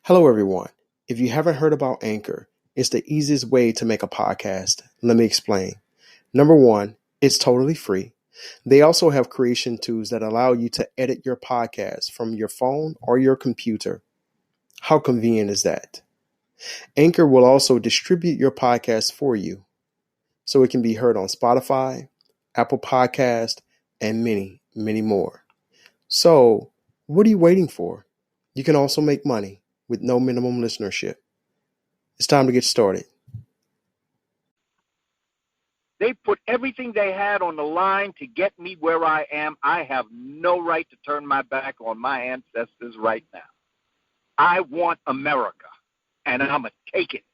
Hello, everyone. If you haven't heard about Anchor, it's the easiest way to make a podcast. Let me explain. Number one, it's totally free. They also have creation tools that allow you to edit your podcast from your phone or your computer. How convenient is that? Anchor will also distribute your podcast for you, so it can be heard on Spotify, Apple Podcast, and many, many more. So, what are you waiting for? You can also make money with no minimum listenership. It's time to get started. They put everything they had on the line to get me where I am. I have no right to turn my back on my ancestors right now. I want America, and I'm going to take it.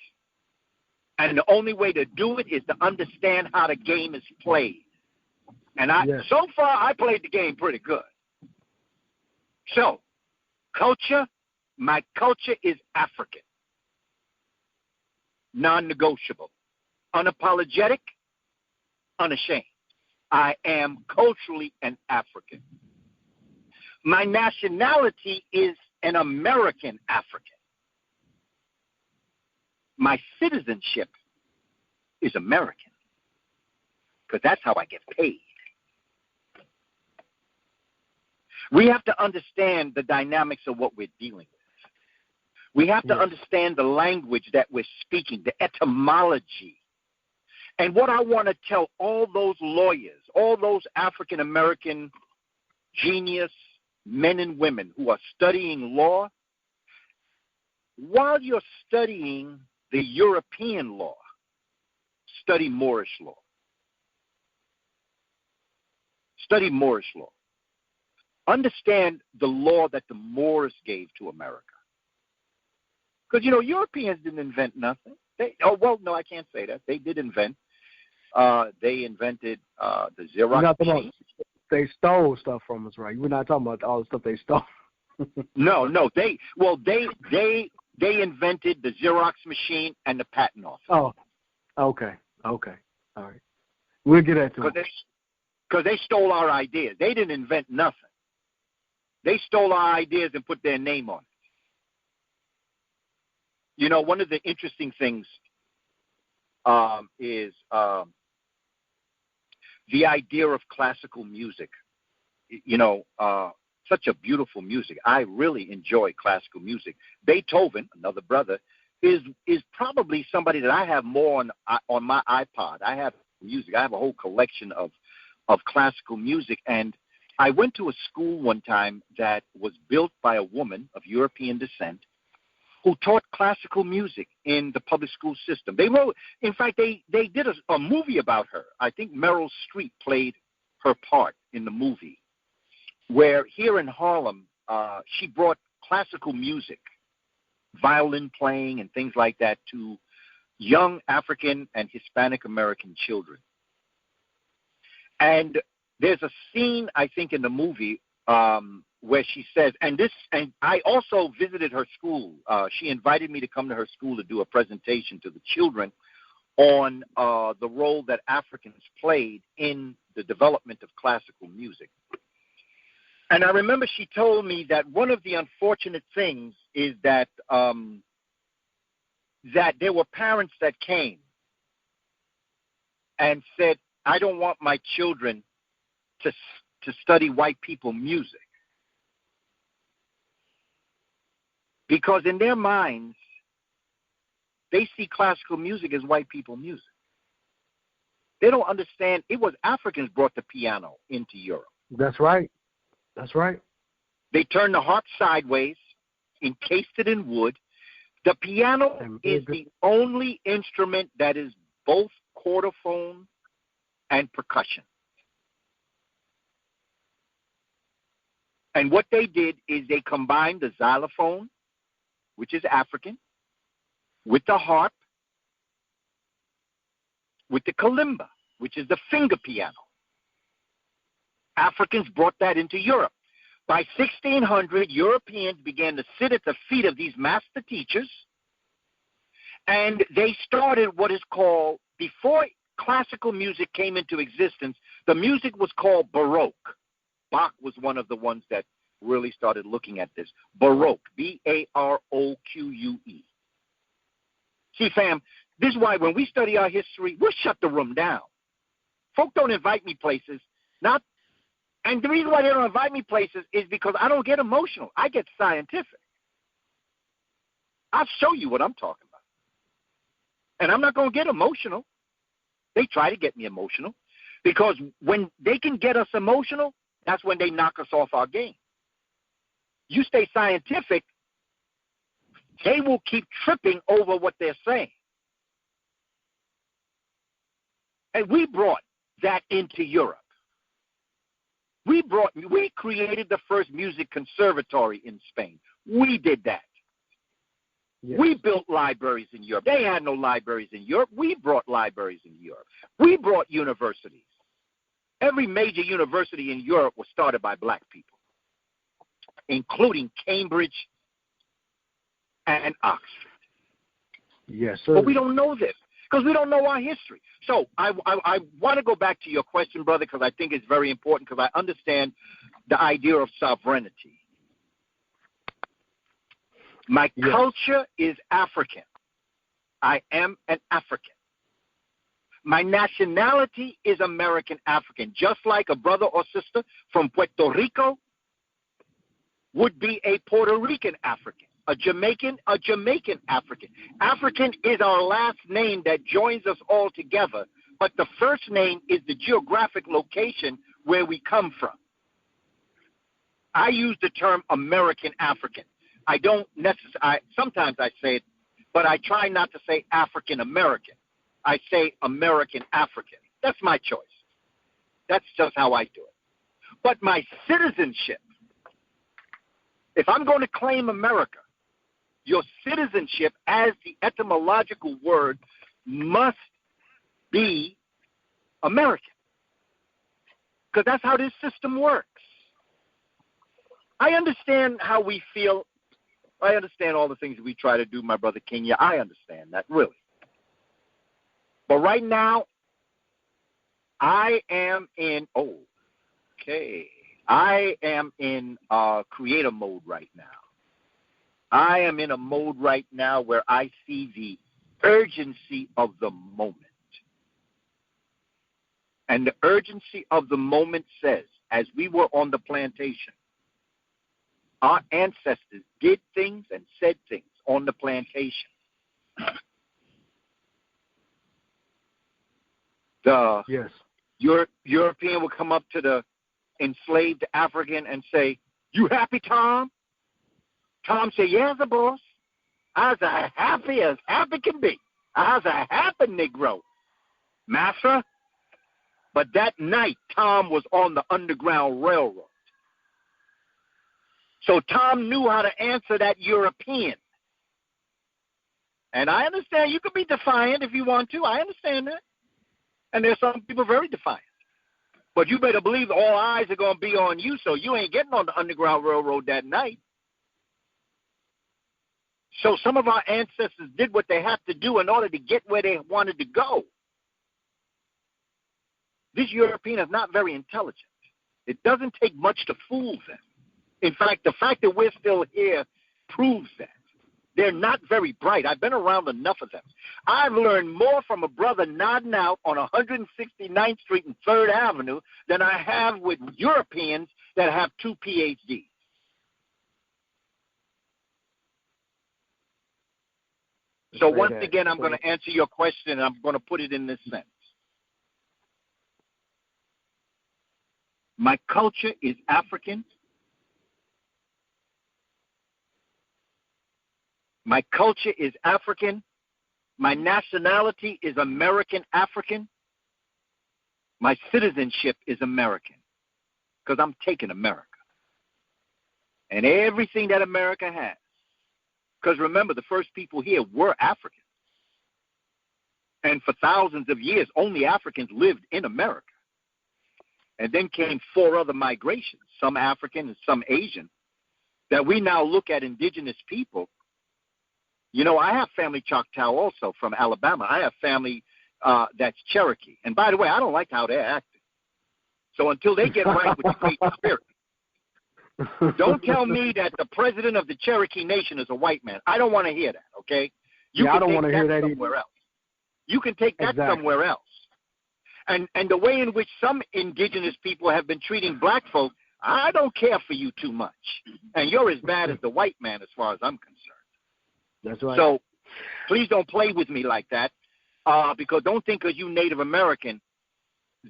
And the only way to do it is to understand how the game is played. And so far, I played the game pretty good. So, culture, my culture is African. Non-negotiable. Unapologetic. Unashamed. I am culturally an African. My nationality is an American African. My citizenship is American, because that's how I get paid. We have to understand the dynamics of what we're dealing with. We have to understand the language that we're speaking, the etymology. And what I want to tell all those lawyers, all those African-American genius men and women who are studying law, while you're studying the European law, study Moorish law. Study Moorish law. Understand the law that the Moors gave to America. Because, Europeans didn't invent nothing. I can't say that. They did invent. They invented the Xerox machine. They stole stuff from us, right? We're not talking about all the stuff they stole. No. They invented the Xerox machine and the patent office. Oh, okay. All right. We'll get that to it. Because they stole our ideas. They didn't invent nothing. They stole our ideas and put their name on it. One of the interesting things is the idea of classical music. Such a beautiful music. I really enjoy classical music. Beethoven, another brother, is probably somebody that I have more on my iPod. I have music. I have a whole collection of classical music. And I went to a school one time that was built by a woman of European descent who taught classical music in the public school system. They did a movie about her. I think Meryl Streep played her part in the movie, where here in Harlem, she brought classical music, violin playing and things like that to young African and Hispanic American children. And there's a scene, I think, in the movie where she says, and I also visited her school. She invited me to come to her school to do a presentation to the children on the role that Africans played in the development of classical music. And I remember she told me that one of the unfortunate things is that that there were parents that came and said, I don't want my children to study white people music. Because in their minds, they see classical music as white people music. They don't understand it was Africans brought the piano into Europe. That's right. They turned the harp sideways, encased it in wood. The piano is the only instrument that is both chordophone and percussion. And what they did is they combined the xylophone, which is African, with the harp, with the kalimba, which is the finger piano. Africans brought that into Europe. By 1600, Europeans began to sit at the feet of these master teachers, and they started what is called, before classical music came into existence, the music was called Baroque. Bach was one of the ones that really started looking at this. Baroque, B-A-R-O-Q-U-E. See, fam, this is why when we study our history, we'll shut the room down. Folk don't invite me places, and the reason why they don't invite me places is because I don't get emotional. I get scientific. I'll show you what I'm talking about. And I'm not going to get emotional. They try to get me emotional because when they can get us emotional, that's when they knock us off our game. You stay scientific, they will keep tripping over what they're saying. And we brought that into Europe. We created the first music conservatory in Spain. We did that. Yes. We built libraries in Europe. They had no libraries in Europe. We brought libraries in Europe. We brought universities. Every major university in Europe was started by black people, including Cambridge and Oxford. Yes, sir. But we don't know this because we don't know our history. So I want to go back to your question, brother, because I think it's very important because I understand the idea of sovereignty. My culture is African. I am an African. My nationality is American African, just like a brother or sister from Puerto Rico would be a Puerto Rican African, a Jamaican African. African is our last name that joins us all together, but the first name is the geographic location where we come from. I use the term American African. I don't necessarily, sometimes I say it, but I try not to say African American. I say American African. That's my choice. That's just how I do it. But my citizenship, if I'm going to claim America, your citizenship as the etymological word must be American. Because that's how this system works. I understand how we feel. I understand all the things we try to do, my brother Kenya. I understand that, really. But right now, I am in, creator mode right now. I am in a mode right now where I see the urgency of the moment. And the urgency of the moment says, as we were on the plantation, our ancestors did things and said things on the plantation. European would come up to the enslaved African and say, "You happy, Tom?" Tom said, "Yes, boss. I's as happy can be. I's a happy Negro, massa." But that night, Tom was on the Underground Railroad. So Tom knew how to answer that European. And I understand you could be defiant if you want to. I understand that. And there's some people very defiant. But you better believe all eyes are going to be on you, so you ain't getting on the Underground Railroad that night. So some of our ancestors did what they had to do in order to get where they wanted to go. This European is not very intelligent. It doesn't take much to fool them. In fact, the fact that we're still here proves that. They're not very bright. I've been around enough of them. I've learned more from a brother nodding out on 169th Street and 3rd Avenue than I have with Europeans that have 2 PhDs. So once again, I'm going to answer your question, and I'm going to put it in this sense. My culture is African. My culture is African. My nationality is American African. My citizenship is American because I'm taking America and everything that America has. Because remember, the first people here were Africans. And for thousands of years, only Africans lived in America. And then came 4 other migrations, some African and some Asian, that we now look at indigenous people. You know, I have family Choctaw also from Alabama. I have family that's Cherokee. And by the way, I don't like how they're acting. So until they get right with the Great Spirit, Don't tell me that the president of the Cherokee Nation is a white man. I don't want to hear that, okay? I don't want to hear that somewhere else. You can take that somewhere else. And the way in which some indigenous people have been treating black folk, I don't care for you too much. And you're as bad as the white man as far as I'm concerned. That's right. So please don't play with me like that, because don't think because you Native American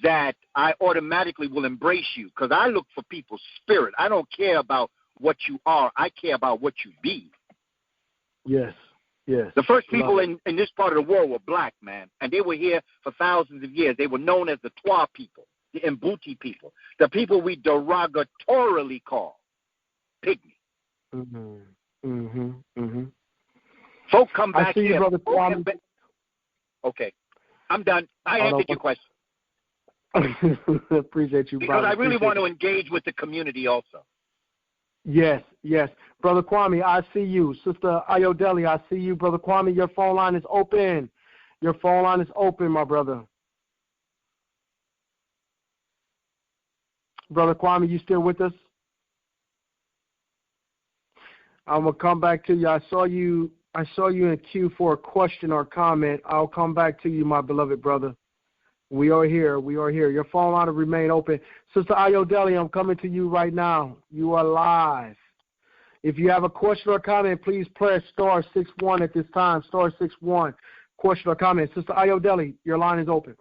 that I automatically will embrace you, because I look for people's spirit. I don't care about what you are. I care about what you be. Yes. The first people in this part of the world were black, man, and they were here for thousands of years. They were known as the Twa people, the Mbuti people, the people we derogatorily call pygmy. Folk come back here. Brother Kwame. Okay, I'm done. I answered your question. Appreciate you, brother. Because I really want to engage with the community also. Yes. Brother Kwame, I see you. Sister Ayodele, I see you. Brother Kwame, your phone line is open. Your phone line is open, my brother. Brother Kwame, you still with us? I'm going to come back to you. I saw you in queue for a question or comment. I'll come back to you, my beloved brother. We are here. Your phone line will remain open. Sister Ayodele, I'm coming to you right now. You are live. If you have a question or comment, please press *61 at this time. *61. Question or comment. Sister Ayodele, your line is open.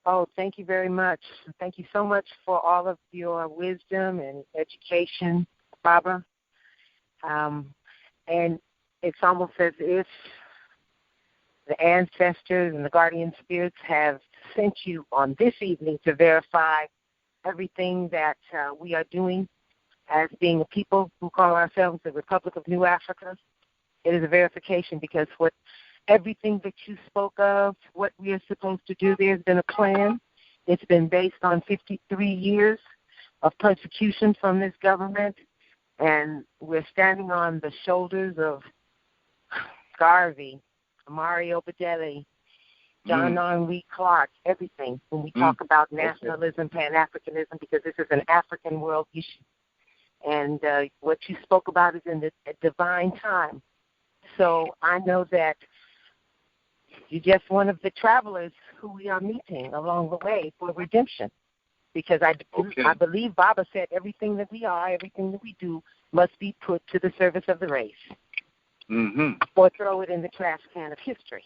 Oh, thank you very much. Thank you so much for all of your wisdom and education, Baba. And it's almost as if the ancestors and the guardian spirits have sent you on this evening to verify everything that we are doing as being a people who call ourselves the Republic of New Africa. It is a verification because everything that you spoke of, what we are supposed to do, there's been a plan. It's been based on 53 years of persecution from this government, and we're standing on the shoulders of Garvey, Mario Badele, John Henry Clark, everything, when we talk about nationalism, Pan-Africanism, because this is an African world issue. And what you spoke about is in the divine time. So I know that you're just one of the travelers who we are meeting along the way for redemption. Because I believe Baba said everything that we are, everything that we do must be put to the service of the race. Or throw it in the trash can of history.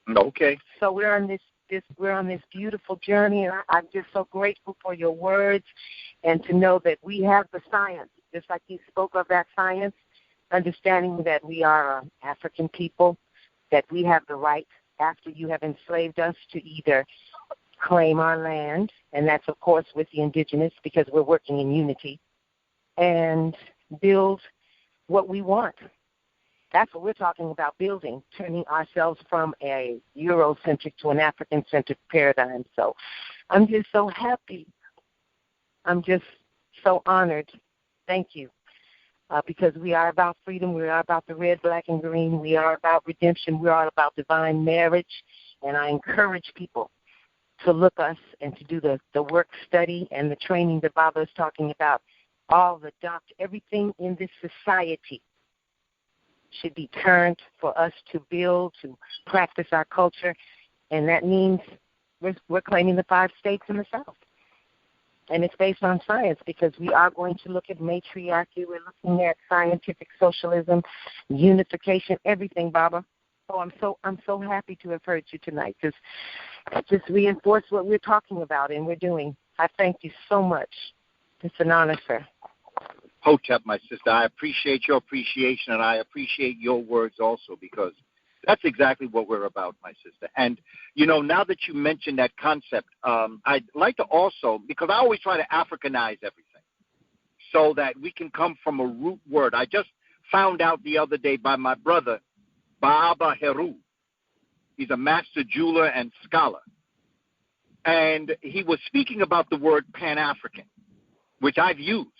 Okay. So we're on this beautiful journey, and I'm just so grateful for your words and to know that we have the science, just like you spoke of that science, understanding that we are an African people, that we have the right, after you have enslaved us, to either claim our land, and that's, of course, with the indigenous because we're working in unity, and build what we want. That's what we're talking about, building, turning ourselves from a Eurocentric to an African-centric paradigm. So I'm just so happy. I'm just so honored. Thank you. Because we are about freedom. We are about the red, black, and green. We are about redemption. We are about divine marriage. And I encourage people to look us and to do the work study and the training that Baba is talking about. All the everything in this society should be turned for us to build, to practice our culture, and that means we're claiming the 5 states in the South. And it's based on science because we are going to look at matriarchy. We're looking at scientific socialism, unification, everything, Baba. Oh, I'm so happy to have heard you tonight because it just reinforced what we're talking about and we're doing. I thank you so much. It's an honor, sir. Hotep, my sister, I appreciate your appreciation, and I appreciate your words also because that's exactly what we're about, my sister. And, now that you mentioned that concept, I'd like to also, because I always try to Africanize everything so that we can come from a root word. I just found out the other day by my brother, Baba Heru. He's a master jeweler and scholar. And he was speaking about the word Pan-African, which I've used.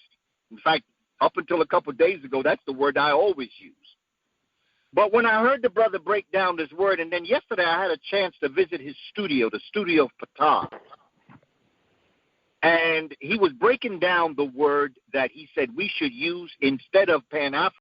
In fact, up until a couple of days ago, that's the word I always use. But when I heard the brother break down this word, and then yesterday I had a chance to visit his studio, the studio of Patah. And he was breaking down the word that he said we should use instead of Pan-African.